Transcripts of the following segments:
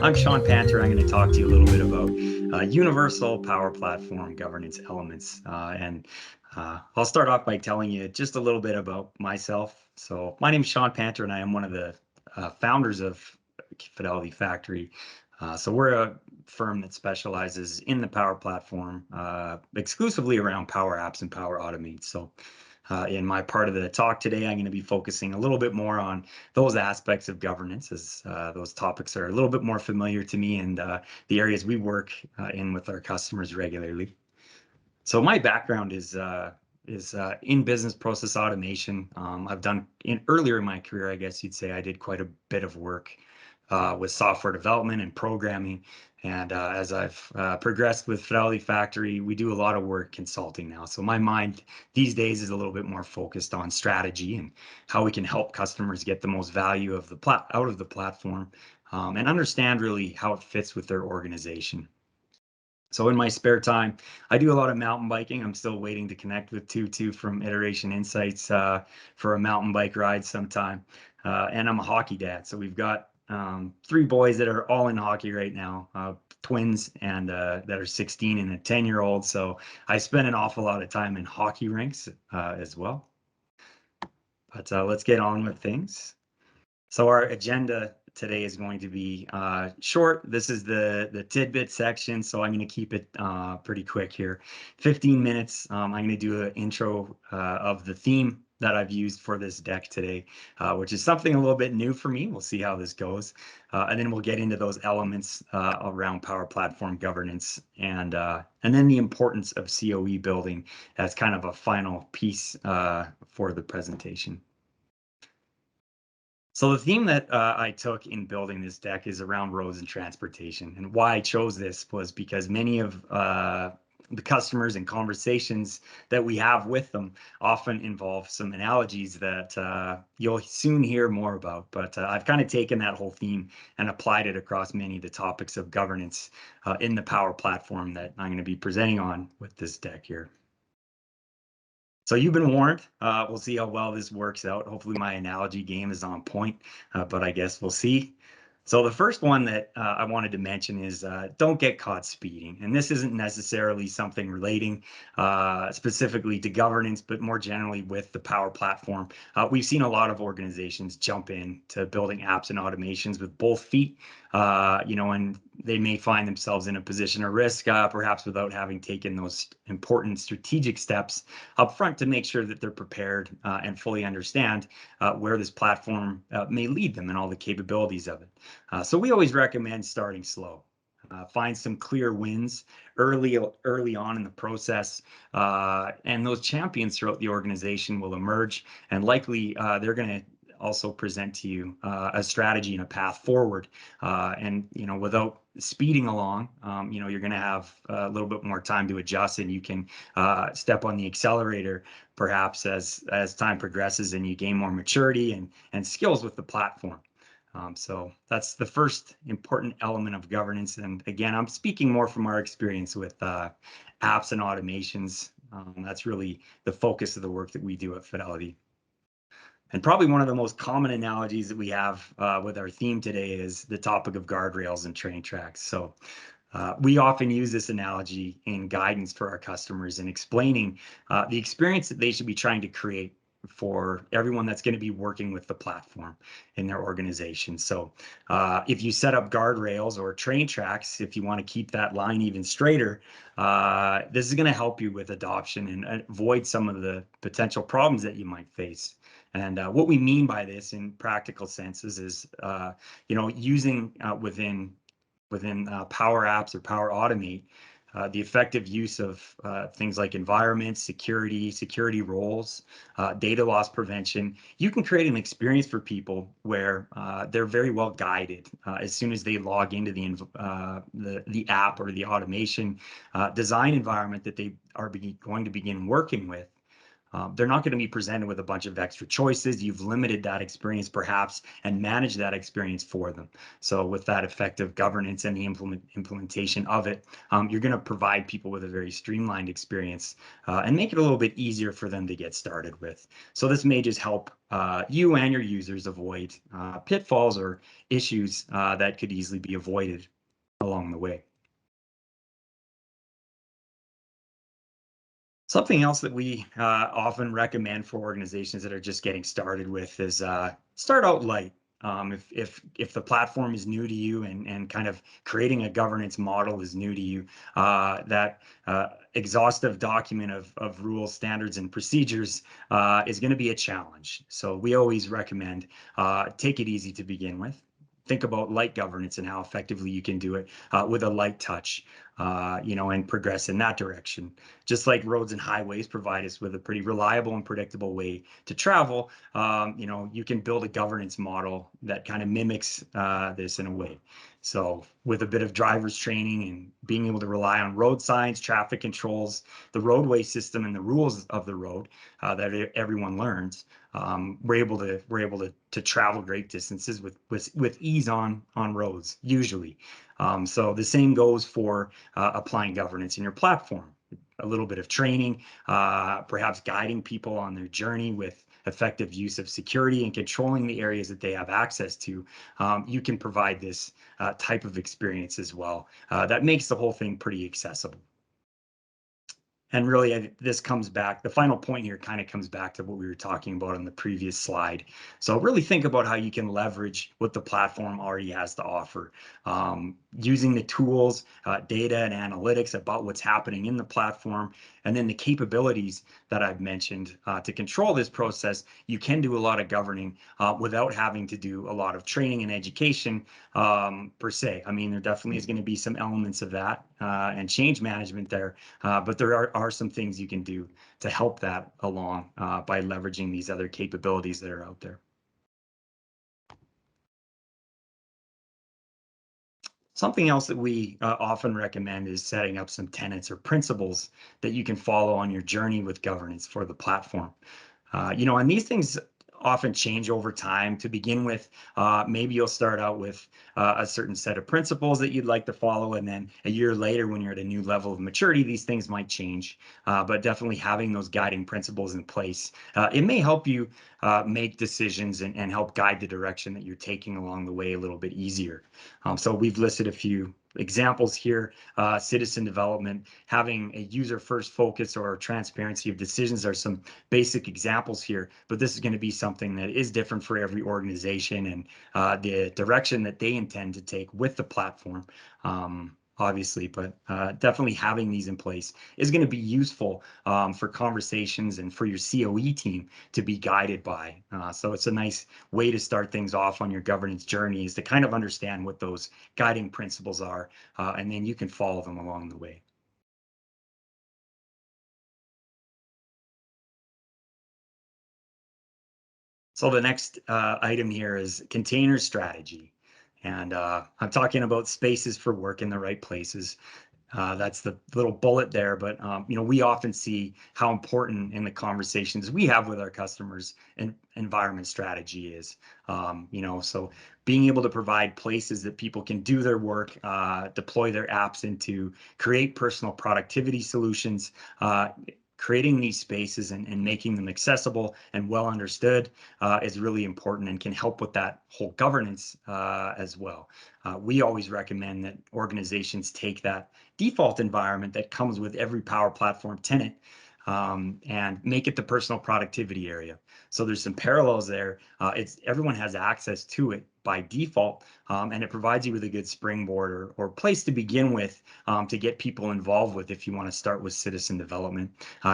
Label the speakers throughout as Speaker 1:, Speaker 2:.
Speaker 1: I'm Sean Panter. I'm going to talk to you a little bit about universal power platform governance elements. I'll start off by telling you just a little bit about myself. So my name is Sean Panter, and I am one of the founders of Fidelity Factory. So we're a firm that specializes in the power platform, exclusively around Power Apps and Power Automate. So in my part of the talk today, I'm going to be focusing a little bit more on those aspects of governance, as those topics are a little bit more familiar to me and the areas we work in with our customers regularly. So my background is in business process automation. I've done earlier in my career, I guess you'd say, I did quite a bit of work with software development and programming. And as I've progressed with Fidelity Factory, we do a lot of work consulting now. So my mind these days is a little bit more focused on strategy and how we can help customers get the most value of out of the platform, and understand really how it fits with their organization. So in my spare time, I do a lot of mountain biking. I'm still waiting to connect with Tutu from Iteration Insights for a mountain bike ride sometime. And I'm a hockey dad. So we've got three boys that are all in hockey right now, twins, and that are 16 and a 10-year-old. So I spend an awful lot of time in hockey rinks as well. But let's get on with things. So our agenda today is going to be short. This is the tidbit section, so I'm going to keep it pretty quick here. 15 minutes. I'm going to do an intro of the theme that I've used for this deck today, which is something a little bit new for me. We'll see how this goes. And then we'll get into those elements around Power Platform governance and then the importance of COE building as kind of a final piece for the presentation. So the theme that I took in building this deck is around roads and transportation. And why I chose this was because many of the customers and conversations that we have with them often involve some analogies that you'll soon hear more about. But I've kind of taken that whole theme and applied it across many of the topics of governance in the Power Platform that I'm going to be presenting on with this deck here. So you've been warned. We'll see how well this works out. Hopefully my analogy game is on point, but I guess we'll see. So the first one that I wanted to mention is don't get caught speeding. And this isn't necessarily something relating specifically to governance, but more generally with the Power Platform. We've seen a lot of organizations jump in to building apps and automations with both feet, and they may find themselves in a position of risk, perhaps without having taken those important strategic steps up front to make sure that they're prepared and fully understand where this platform may lead them and all the capabilities of it. So we always recommend starting slow. Find some clear wins early on in the process, and those champions throughout the organization will emerge, and likely they're going to also present to you a strategy and a path forward. And without speeding along, you're going to have a little bit more time to adjust, and you can step on the accelerator perhaps as time progresses and you gain more maturity and skills with the platform. So that's the first important element of governance. And again, I'm speaking more from our experience with apps and automations. That's really the focus of the work that we do at Fidelity. And probably one of the most common analogies that we have with our theme today is the topic of guardrails and train tracks. So we often use this analogy in guidance for our customers in explaining the experience that they should be trying to create for everyone that's going to be working with the platform in their organization. So if you set up guardrails or train tracks, if you want to keep that line even straighter, this is going to help you with adoption and avoid some of the potential problems that you might face. And what we mean by this in practical senses is, using within Power Apps or Power Automate, the effective use of things like environment, security roles, data loss prevention. You can create an experience for people where they're very well guided as soon as they log into the app or the automation design environment that they are going to begin working with. They're not going to be presented with a bunch of extra choices. You've limited that experience perhaps and managed that experience for them. So with that effective governance and the implementation of it, you're going to provide people with a very streamlined experience and make it a little bit easier for them to get started with. So this may just help you and your users avoid pitfalls or issues that could easily be avoided along the way. Something else that we often recommend for organizations that are just getting started with is start out light. If the platform is new to you and kind of creating a governance model is new to you, that exhaustive document of rules, standards, and procedures is going to be a challenge. So we always recommend take it easy to begin with. Think about light governance and how effectively you can do it with a light touch, and progress in that direction. Just like roads and highways provide us with a pretty reliable and predictable way to travel, you can build a governance model that kind of mimics this in a way. So with a bit of driver's training and being able to rely on road signs, traffic controls, the roadway system, and the rules of the road that everyone learns, we're able to travel great distances with ease on roads usually. So the same goes for applying governance in your platform. A little bit of training, perhaps guiding people on their journey with effective use of security and controlling the areas that they have access to. You can provide this type of experience as well. That makes the whole thing pretty accessible. And really, this comes back, the final point here kind of comes back to what we were talking about on the previous slide. So really think about how you can leverage what the platform already has to offer. Using the tools, data and analytics about what's happening in the platform, and then the capabilities that I've mentioned to control this process, you can do a lot of governing without having to do a lot of training and education per se. I mean, there definitely is going to be some elements of that and change management there, but there are some things you can do to help that along by leveraging these other capabilities that are out there. Something else that we often recommend is setting up some tenets or principles that you can follow on your journey with governance for the platform. And these things often change over time. To begin with, maybe you'll start out with a certain set of principles that you'd like to follow, and then a year later, when you're at a new level of maturity, these things might change. But definitely having those guiding principles in place, it may help you make decisions and help guide the direction that you're taking along the way a little bit easier. So we've listed a few examples here. Citizen development, having a user-first focus or transparency of decisions are some basic examples here, but this is going to be something that is different for every organization and the direction that they intend to take with the platform. Obviously, but definitely having these in place is going to be useful for conversations and for your COE team to be guided by. So it's a nice way to start things off on your governance journey, is to kind of understand what those guiding principles are, and then you can follow them along the way. So the next item here is container strategy. And I'm talking about spaces for work in the right places. That's the little bullet there, but we often see how important in the conversations we have with our customers and environment strategy is. So being able to provide places that people can do their work, deploy their apps into, create personal productivity solutions, creating these spaces and making them accessible and well understood is really important and can help with that whole governance as well. We always recommend that organizations take that default environment that comes with every Power Platform tenant and make it the personal productivity area. So there's some parallels there. Everyone has access to it by default, and it provides you with a good springboard or place to begin with to get people involved with if you want to start with citizen development.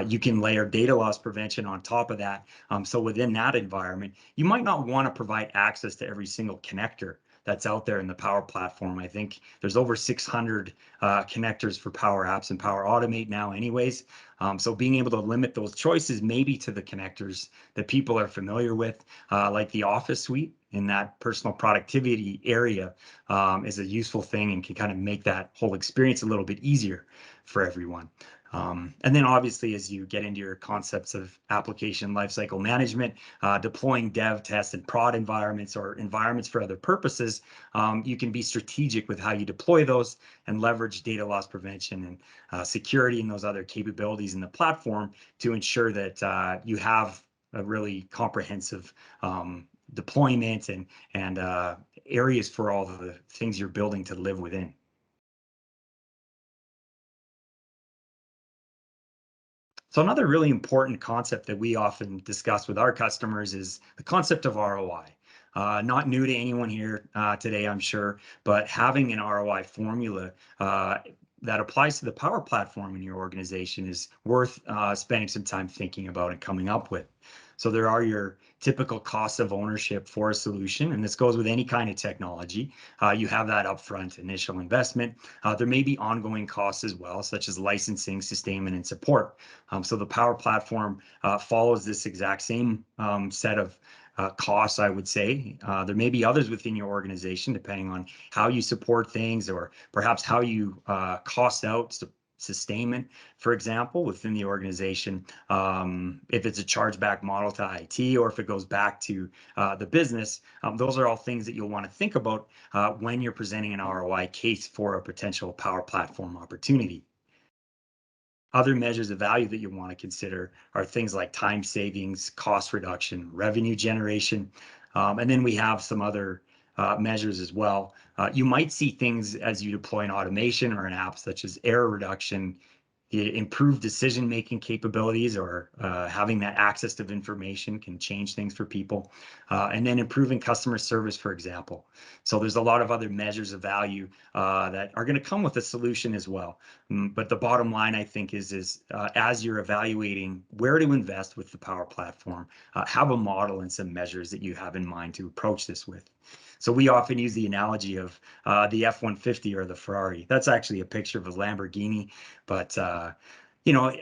Speaker 1: You can layer data loss prevention on top of that. So within that environment, you might not want to provide access to every single connector that's out there in the Power Platform. I think there's over 600 connectors for Power Apps and Power Automate now anyways. So being able to limit those choices maybe to the connectors that people are familiar with, like the Office suite in that personal productivity area is a useful thing and can kind of make that whole experience a little bit easier for everyone. And then obviously, as you get into your concepts of application lifecycle management, deploying dev, test, and prod environments or environments for other purposes, you can be strategic with how you deploy those and leverage data loss prevention and security and those other capabilities in the platform to ensure that you have a really comprehensive deployment and areas for all the things you're building to live within. So another really important concept that we often discuss with our customers is the concept of ROI. Not new to anyone here today, I'm sure, but having an ROI formula that applies to the Power Platform in your organization is worth spending some time thinking about and coming up with. So there are your typical costs of ownership for a solution, and this goes with any kind of technology. You have that upfront initial investment. There may be ongoing costs as well, such as licensing, sustainment, and support. So the Power Platform follows this exact same set of costs, I would say. There may be others within your organization, depending on how you support things or perhaps how you cost out sustainment, for example, within the organization. If it's a chargeback model to IT or if it goes back to the business, those are all things that you'll want to think about when you're presenting an ROI case for a potential Power Platform opportunity. Other measures of value that you want to consider are things like time savings, cost reduction, revenue generation. And then we have some other measures as well. You might see things as you deploy an automation or an app such as error reduction, the improved decision-making capabilities, or having that access to information can change things for people. And then improving customer service, for example. So there's a lot of other measures of value that are going to come with a solution as well. But the bottom line, I think, is as you're evaluating where to invest with the Power Platform, have a model and some measures that you have in mind to approach this with. So we often use the analogy of the F-150 or the Ferrari. That's actually a picture of a Lamborghini, but you know,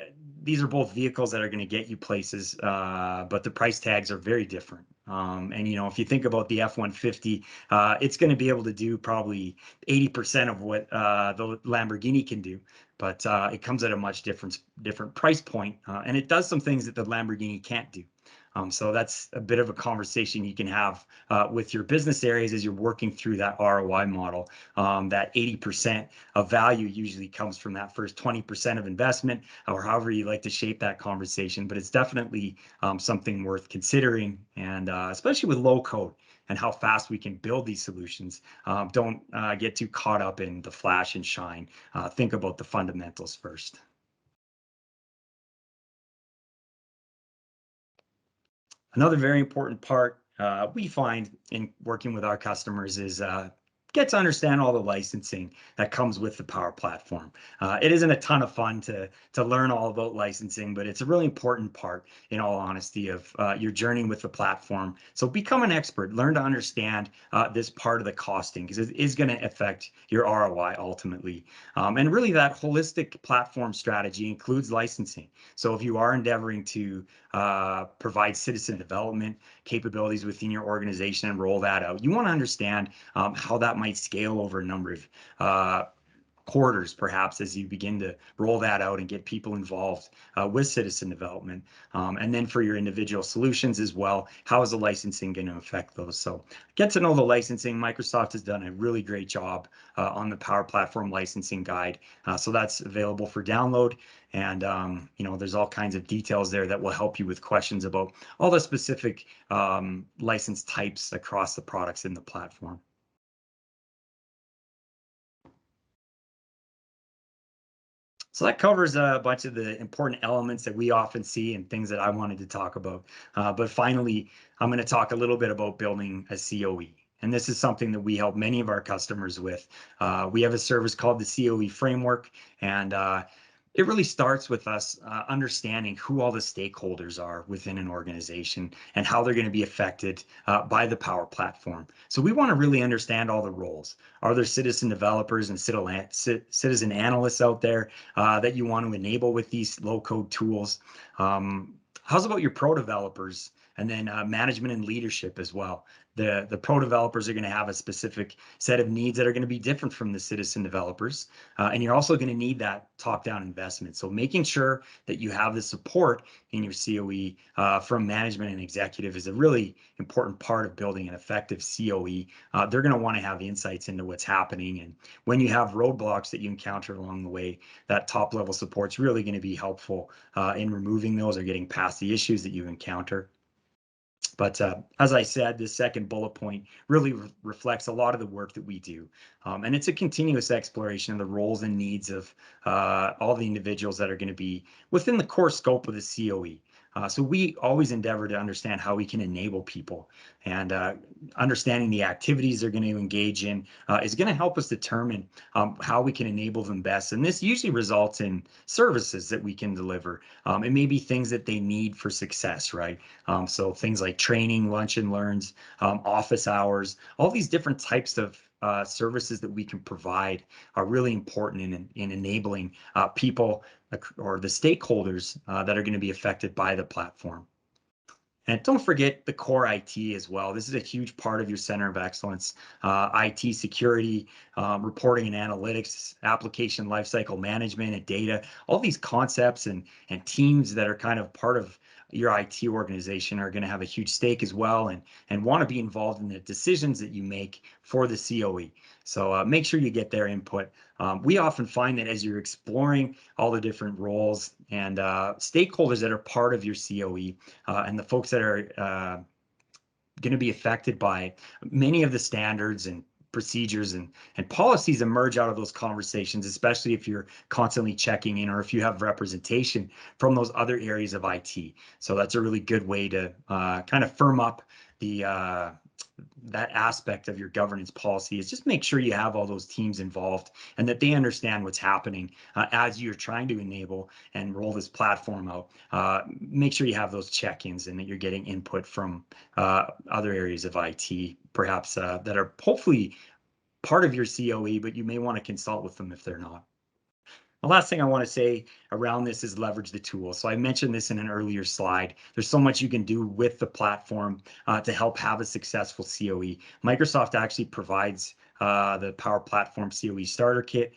Speaker 1: these are both vehicles that are going to get you places, but the price tags are very different. And you know, if you think about the F-150, it's going to be able to do probably 80% of what the Lamborghini can do, but it comes at a much different price point, and it does some things that the Lamborghini can't do. So that's a bit of a conversation you can have with your business areas as you're working through that ROI model. That 80% of value usually comes from that first 20% of investment, or however you like to shape that conversation. But it's definitely something worth considering, and especially with low code and how fast we can build these solutions. Don't get too caught up in the flash and shine. Think about the fundamentals first. Another very important part we find in working with our customers is get to understand all the licensing that comes with the Power Platform. It isn't a ton of fun to learn all about licensing, but it's a really important part, in all honesty, of your journey with the platform. So become an expert, learn to understand this part of the costing, because it is going to affect your ROI ultimately. And really that holistic platform strategy includes licensing. So if you are endeavoring to provide citizen development capabilities within your organization and roll that out, you want to understand how that might scale over a number of quarters, perhaps, as you begin to roll that out and get people involved with citizen development. And then for your individual solutions as well, how is the licensing going to affect those? So get to know the licensing. Microsoft has done a really great job on the Power Platform licensing guide. So that's available for download. And you know, there's all kinds of details there that will help you with questions about all the specific license types across the products in the platform. So that covers a bunch of the important elements that we often see and things that I wanted to talk about. But finally, I'm going to talk a little bit about building a COE. And this is something that we help many of our customers with. We have a service called the COE Framework, and it really starts with us understanding who all the stakeholders are within an organization and how they're going to be affected by the Power Platform. So we want to really understand all the roles. Are there citizen developers and citizen analysts out there that you want to enable with these low-code tools? How's about your pro developers and then management and leadership as well? The pro developers are going to have a specific set of needs that are going to be different from the citizen developers. And you're also going to need that top-down investment. So making sure that you have the support in your COE from management and executive is a really important part of building an effective COE. They're going to want to have insights into what's happening. And when you have roadblocks that you encounter along the way, that top-level support is really going to be helpful in removing those or getting past the issues that you encounter. But as I said, this second bullet point really reflects a lot of the work that we do. And it's a continuous exploration of the roles and needs of all the individuals that are going to be within the core scope of the COE. So we always endeavor to understand how we can enable people, and understanding the activities they're going to engage in is going to help us determine how we can enable them best. And this usually results in services that we can deliver. It may be things that they need for success, right? So things like training, lunch and learns, office hours, all these different types of services that we can provide are really important in enabling people or the stakeholders that are going to be affected by the platform. And don't forget the core IT as well. This is a huge part of your center of excellence. IT security, reporting and analytics, application lifecycle management and data, all these concepts and teams that are kind of part of your IT organization are going to have a huge stake as well, and want to be involved in the decisions that you make for the COE. So make sure you get their input. We often find that as you're exploring all the different roles and stakeholders that are part of your COE and the folks that are going to be affected by many of the standards and procedures and policies emerge out of those conversations, especially if you're constantly checking in or if you have representation from those other areas of IT. So that's a really good way to kind of firm up the that aspect of your governance policy, is just make sure you have all those teams involved and that they understand what's happening as you're trying to enable and roll this platform out. Make sure you have those check-ins and that you're getting input from other areas of IT, perhaps that are hopefully part of your COE, but you may want to consult with them if they're not. The last thing I want to say around this is leverage the tool. So I mentioned this in an earlier slide. There's so much you can do with the platform to help have a successful COE. Microsoft actually provides the Power Platform COE Starter Kit.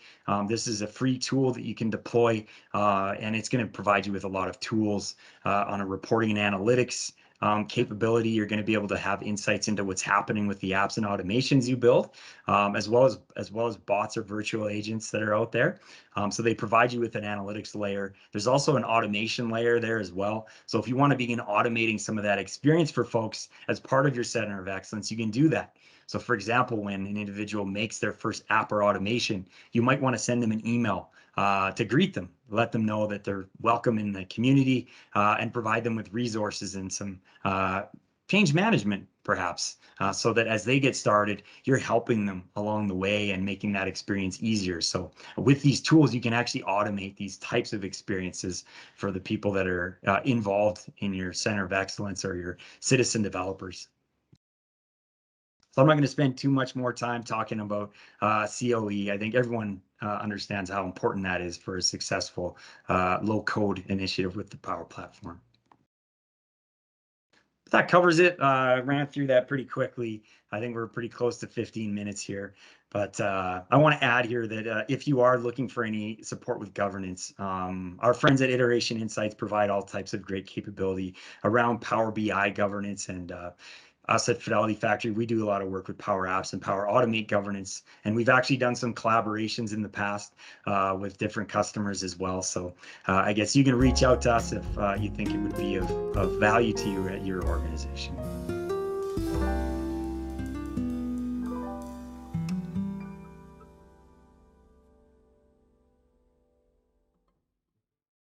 Speaker 1: This is a free tool that you can deploy, and it's going to provide you with a lot of tools on a reporting and analytics capability. You're going to be able to have insights into what's happening with the apps and automations you build, as well as bots or virtual agents that are out there. So they provide you with an analytics layer. There's also an automation layer there as well. So if you want to begin automating some of that experience for folks as part of your center of excellence, you can do that. So for example, when an individual makes their first app or automation, you might want to send them an email to greet them, let them know that they're welcome in the community, and provide them with resources and some change management, perhaps, so that as they get started, you're helping them along the way and making that experience easier. So with these tools, you can actually automate these types of experiences for the people that are involved in your center of excellence or your citizen developers. So I'm not going to spend too much more time talking about COE. I think everyone understands how important that is for a successful low-code initiative with the Power Platform. That covers it. I ran through that pretty quickly. I think we're pretty close to 15 minutes here. But I want to add here that if you are looking for any support with governance, our friends at Iteration Insights provide all types of great capability around Power BI governance, and us at Fidelity Factory, we do a lot of work with Power Apps and Power Automate governance, and we've actually done some collaborations in the past with different customers as well. So I guess you can reach out to us if you think it would be of value to you at your organization.